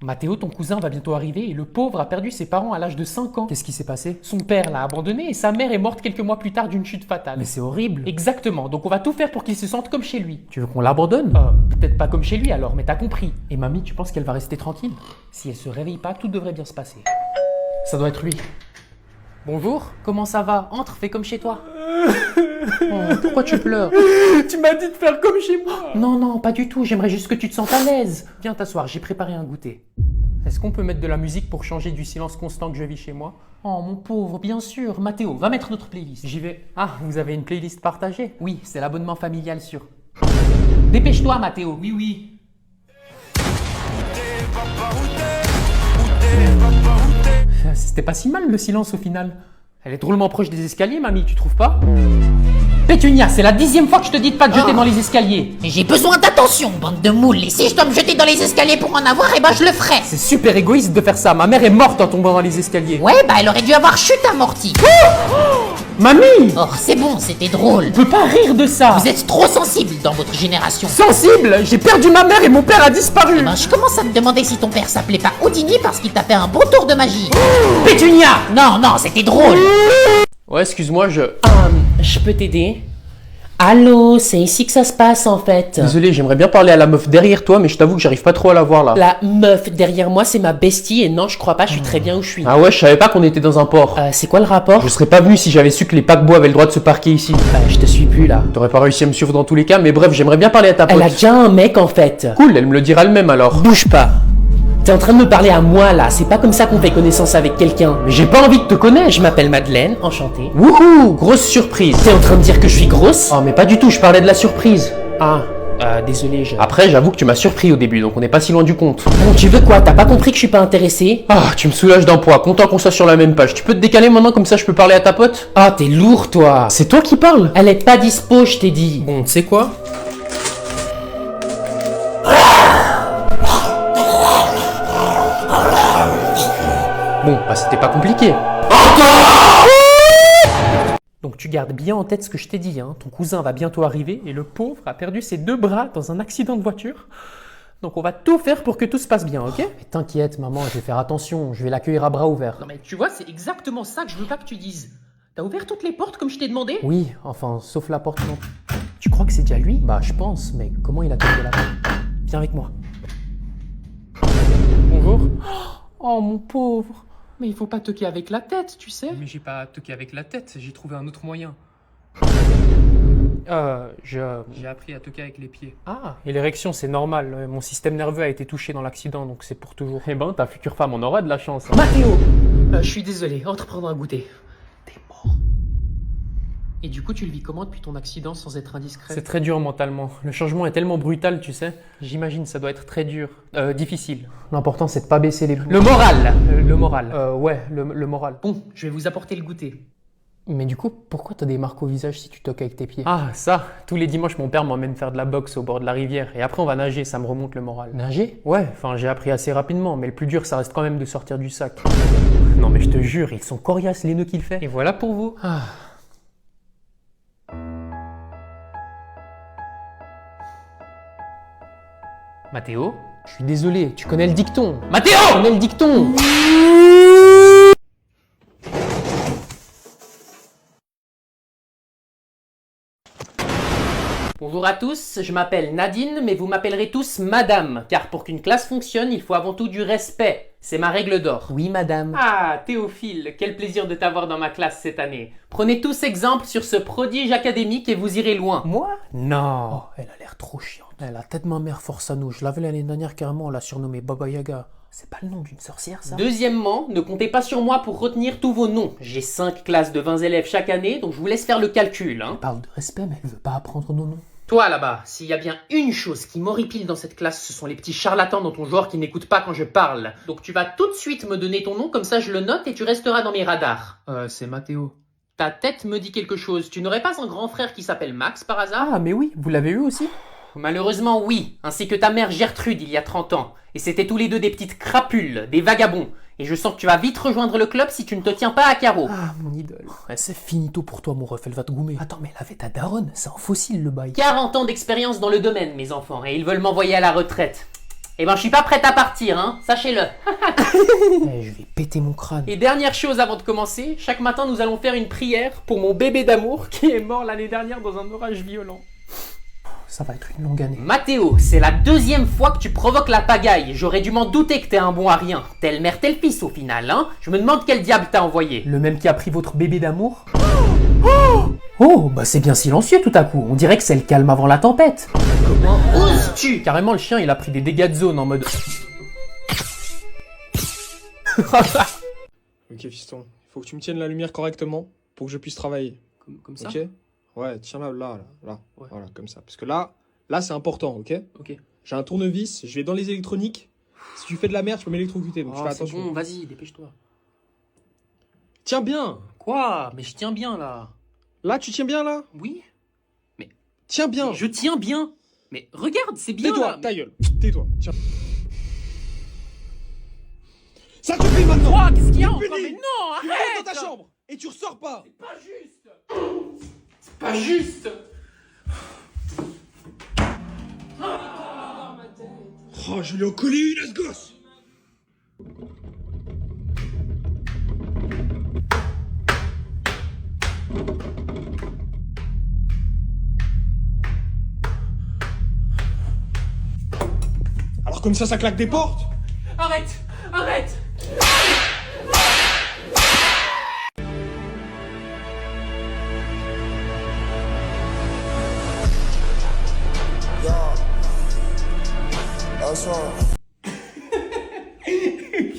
Mathéo, ton cousin va bientôt arriver et le pauvre a perdu ses parents à l'âge de 5 ans. Qu'est-ce qui s'est passé? Son père l'a abandonné et sa mère est morte quelques mois plus tard d'une chute fatale. Mais c'est horrible. Exactement, donc on va tout faire pour qu'il se sente comme chez lui. Tu veux qu'on l'abandonne? Peut-être pas comme chez lui alors, mais t'as compris. Et mamie, tu penses qu'elle va rester tranquille? Si elle se réveille pas, tout devrait bien se passer. Ça doit être lui. Bonjour, comment ça va? Entre, fais comme chez toi. Oh, pourquoi tu pleures? Tu m'as dit de faire comme chez moi. Non, non, pas du tout, j'aimerais juste que tu te sentes à l'aise. Viens t'asseoir, j'ai préparé un goûter. Est-ce qu'on peut mettre de la musique pour changer du silence constant que je vis chez moi? Oh mon pauvre, bien sûr. Mathéo, va mettre notre playlist. J'y vais. Ah, vous avez une playlist partagée? Oui, c'est l'abonnement familial sur... Dépêche-toi Mathéo. Oui, oui. C'était pas si mal le silence au final. Elle est drôlement proche des escaliers, mamie, tu trouves pas? Pétunia, c'est la 10e fois que je te dis de pas te jeter dans les escaliers. Mais j'ai besoin d'attention, bande de moules. Et si je dois me jeter dans les escaliers pour en avoir, eh ben je le ferai. C'est super égoïste de faire ça. Ma mère est morte en tombant dans les escaliers. Ouais, bah elle aurait dû avoir chute amortie. Mamie! Oh, c'est bon, c'était drôle. On peut pas rire de ça. Vous êtes trop sensible dans votre génération. Sensible? J'ai perdu ma mère et mon père a disparu. Ben, je commence à me demander si ton père s'appelait pas Houdini parce qu'il t'a fait un beau tour de magie. Pétunia! Non, non, c'était drôle. Ouais, excuse-moi, Je peux t'aider? Allô, c'est ici que ça se passe en fait. Désolé, j'aimerais bien parler à la meuf derrière toi, mais je t'avoue que j'arrive pas trop à la voir là. La meuf derrière moi, c'est ma bestie et non, je crois pas, je suis très bien où je suis. Ah ouais, je savais pas qu'on était dans un port. C'est quoi le rapport? Je serais pas venu si j'avais su que les paquebots avaient le droit de se parquer ici. Je te suis plus là. T'aurais pas réussi à me suivre dans tous les cas, mais bref, j'aimerais bien parler à ta pote. Elle a déjà un mec en fait. Cool, elle me le dira elle-même alors. Bouge pas. T'es en train de me parler à moi là, c'est pas comme ça qu'on fait connaissance avec quelqu'un. Mais j'ai pas envie de te connaître. Je m'appelle Madeleine, enchantée. Wouhou, grosse surprise. T'es en train de dire que je suis grosse? Oh mais pas du tout, je parlais de la surprise. Désolé, Après, j'avoue que tu m'as surpris au début, donc on n'est pas si loin du compte. Bon, tu veux quoi? T'as pas compris que je suis pas intéressé? Ah, tu me soulages d'un poids, content qu'on soit sur la même page. Tu peux te décaler maintenant comme ça je peux parler à ta pote? Ah, t'es lourd toi. C'est toi qui parles? Elle est pas dispo, je t'ai dit. Bon, tu sais quoi? Bon, bah c'était pas compliqué. Donc tu gardes bien en tête ce que je t'ai dit, hein. Ton cousin va bientôt arriver et le pauvre a perdu ses 2 bras dans un accident de voiture. Donc on va tout faire pour que tout se passe bien, ok? Mais t'inquiète maman, je vais faire attention, je vais l'accueillir à bras ouverts. Non mais tu vois, c'est exactement ça que je veux pas que tu dises. T'as ouvert toutes les portes comme je t'ai demandé? Oui, enfin, sauf la porte non. Tu crois que c'est déjà lui? Bah je pense, mais comment il a toqué là-bas? Viens avec moi. Bonjour. Oh mon pauvre. Mais il faut pas toquer avec la tête, tu sais. Mais j'ai pas toqué avec la tête, j'ai trouvé un autre moyen. J'ai appris à toquer avec les pieds. Ah, et l'érection c'est normal, mon système nerveux a été touché dans l'accident, donc c'est pour toujours. Eh ben, ta future femme en aura de la chance. Hein. Mathéo, je suis désolé, entre prendre un goûter. T'es mort. Et du coup, tu le vis comment depuis ton accident sans être indiscret? C'est très dur mentalement. Le changement est tellement brutal, tu sais. J'imagine ça doit être très dur. Difficile. L'important c'est de pas baisser les plombs. Le moral. Le moral. Ouais, le moral. Bon, je vais vous apporter le goûter. Mais du coup, pourquoi t'as des marques au visage si tu toques avec tes pieds? Ah, ça, tous les dimanches, mon père m'emmène faire de la boxe au bord de la rivière. Et après, on va nager, ça me remonte le moral. Nager? Ouais, enfin, j'ai appris assez rapidement, mais le plus dur, ça reste quand même de sortir du sac. Non, mais je te jure, ils sont coriaces les nœuds qu'il fait. Et voilà pour vous. Ah. Mathéo? Je suis désolé, tu connais le dicton. Mathéo! Tu connais le dicton. Bonjour à tous, je m'appelle Nadine, mais vous m'appellerez tous Madame, car pour qu'une classe fonctionne, il faut avant tout du respect. C'est ma règle d'or. Oui, madame. Ah, Théophile, quel plaisir de t'avoir dans ma classe cette année. Prenez tous exemple sur ce prodige académique et vous irez loin. Moi? Non. Oh, elle a l'air trop chiante. La tête de ma mère force à nous. Je l'avais l'année dernière carrément, on l'a surnommée Baba Yaga. C'est pas le nom d'une sorcière, ça? Deuxièmement, ne comptez pas sur moi pour retenir tous vos noms. J'ai 5 classes de 20 élèves chaque année, donc je vous laisse faire le calcul. Hein. Elle parle de respect, mais elle veut pas apprendre nos noms. Toi là-bas, s'il y a bien une chose qui m'horripile dans cette classe, ce sont les petits charlatans dans ton genre qui n'écoutent pas quand je parle. Donc tu vas tout de suite me donner ton nom, comme ça je le note et tu resteras dans mes radars. C'est Mathéo. Ta tête me dit quelque chose. Tu n'aurais pas un grand frère qui s'appelle Max par hasard? Ah, mais oui, vous l'avez eu aussi? Malheureusement oui, ainsi que ta mère Gertrude il y a 30 ans. Et c'était tous les deux des petites crapules, des vagabonds. Et je sens que tu vas vite rejoindre le club si tu ne te tiens pas à carreau. Ah, mon idole. C'est finito pour toi, mon ref, elle va te goumer. Attends, mais elle avait ta daronne, c'est un fossile le bail. 40 ans d'expérience dans le domaine, mes enfants, et ils veulent m'envoyer à la retraite. Eh ben, je suis pas prête à partir, hein, sachez-le. Je vais péter mon crâne. Et dernière chose avant de commencer, chaque matin nous allons faire une prière pour mon bébé d'amour qui est mort l'année dernière dans un orage violent. Ça va être une longue année. Mathéo, c'est la deuxième fois que tu provoques la pagaille. J'aurais dû m'en douter que t'es un bon à rien. Telle mère, tel fils au final, hein. Je me demande quel diable t'a envoyé. Le même qui a pris votre bébé d'amour? Oh, bah c'est bien silencieux tout à coup. On dirait que c'est le calme avant la tempête. Comment oses-tu? Carrément, le chien, il a pris des dégâts de zone en mode... Ok, fiston, il faut que tu me tiennes la lumière correctement pour que je puisse travailler. Comme ça? Ok? Ouais, tiens-la là. Ouais. Voilà, comme ça. Parce que là c'est important, ok? Ok. J'ai un tournevis, je vais dans les électroniques. Si tu fais de la merde, tu peux m'électrocuter, donc je fais c'est attention. bon, vas-y, dépêche-toi. Tiens bien! Quoi? Mais je tiens bien là. Là, tu tiens bien là? Oui? Tiens bien! Je tiens bien. Mais regarde, c'est bien Tais-toi, là. ta gueule, tais-toi, tiens. Ça suffit maintenant! Quoi? Qu'est-ce qu'il y a encore? Puni. Mais non, Tu arrête! restes dans ta chambre et tu ressors pas! C'est pas juste! C'est pas juste! Oh, je lui ai collé une à ce gosse! Alors comme ça claque des portes? Arrête! Arrête!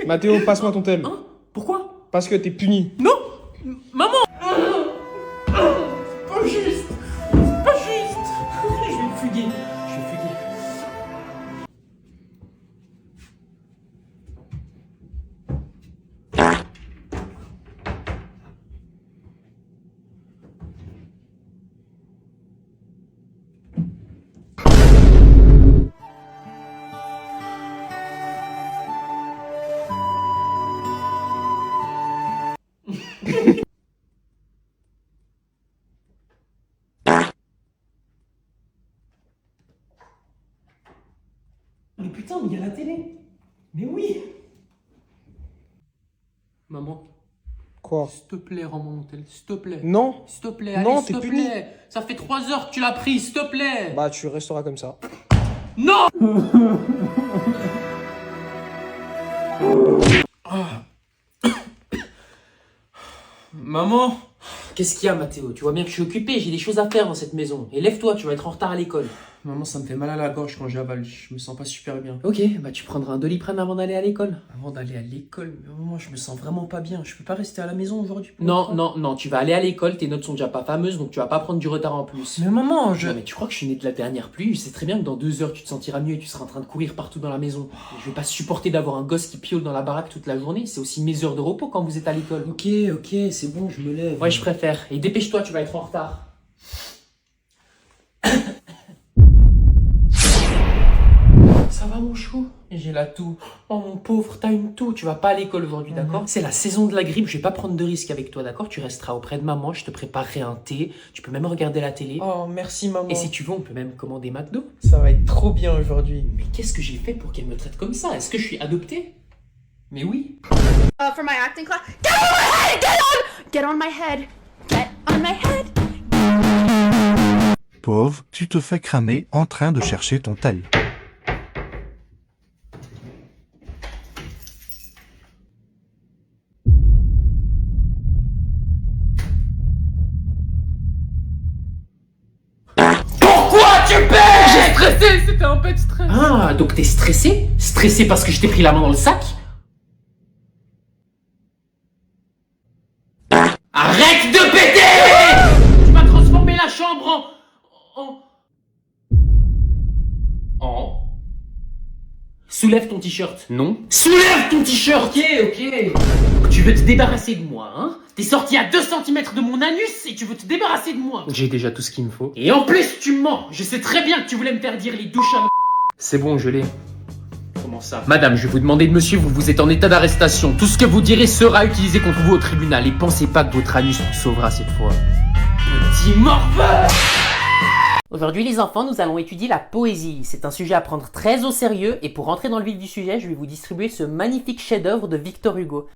Mathéo, passe-moi ton tel. Hein? Pourquoi? Parce que t'es puni. Non! Maman! C'est pas juste! C'est pas juste! Je vais me fuguer. Je vais fuguer. Mais putain, mais il y a la télé! Mais oui! Maman, Quoi? s'il te plaît, rends-moi mon tel, s'il te plaît. Non? S'il te plaît, Non, allez, s'il t'es te puni. plaît. Ça fait 3 heures que tu l'as pris, s'il te plaît. Bah tu resteras comme ça. Non! Maman! Qu'est-ce qu'il y a, Mathéo? Tu vois bien que je suis occupé, j'ai des choses à faire dans cette maison. Et lève-toi, tu vas être en retard à l'école. Maman, ça me fait mal à la gorge quand j'avale. Je me sens pas super bien. Ok, bah tu prendras un Doliprane avant d'aller à l'école. Avant d'aller à l'école, mais maman, je me sens vraiment pas bien. Je peux pas rester à la maison aujourd'hui. Non, tu vas aller à l'école, tes notes sont déjà pas fameuses, donc tu vas pas prendre du retard en plus. Mais maman, Non, mais tu crois que je suis né de la dernière pluie? Je sais très bien que dans 2 heures tu te sentiras mieux et tu seras en train de courir partout dans la maison. Et je vais pas supporter d'avoir un gosse qui piole dans la baraque toute la journée, c'est aussi mes heures de repos quand vous êtes à l'école. Ok, c'est bon, je me lève. Ouais, je préfère. Et dépêche-toi, tu vas être en retard. Ça va mon chou? J'ai la toux. Oh mon pauvre, t'as une toux, tu vas pas à l'école aujourd'hui, d'accord? C'est la saison de la grippe, je vais pas prendre de risques avec toi, d'accord? Tu resteras auprès de maman, je te préparerai un thé, tu peux même regarder la télé. Oh, merci maman. Et si tu veux, on peut même commander McDo. Ça va être trop bien aujourd'hui. Mais qu'est-ce que j'ai fait pour qu'elle me traite comme ça? Est-ce que je suis adopté? Mais oui. For my acting class. Get on my head! Get on my head! Get on my head! Pauvre, tu te fais cramer en train de chercher ton tel. Pourquoi tu paies? J'ai stressé, c'était un peu de stress. Ah, donc t'es stressé? Stressé parce que je t'ai pris la main dans le sac? Arrête de péter! Tu vas transformer la chambre en... Soulève ton t-shirt. Non. Soulève ton t-shirt! Ok. Donc tu veux te débarrasser de moi, hein? T'es sorti à 2 cm de mon anus et tu veux te débarrasser de moi. J'ai déjà tout ce qu'il me faut. Et en plus, tu mens. Je sais très bien que tu voulais me faire dire les douches à... C'est bon, je l'ai. Comment ça? Madame, je vais vous demander de me suivre, vous êtes en état d'arrestation. Tout ce que vous direz sera utilisé contre vous au tribunal. Et pensez pas que votre anus vous sauvera cette fois. Petit morveux! Aujourd'hui les enfants, nous allons étudier la poésie. C'est un sujet à prendre très au sérieux et pour rentrer dans le vif du sujet, je vais vous distribuer ce magnifique chef-d'œuvre de Victor Hugo.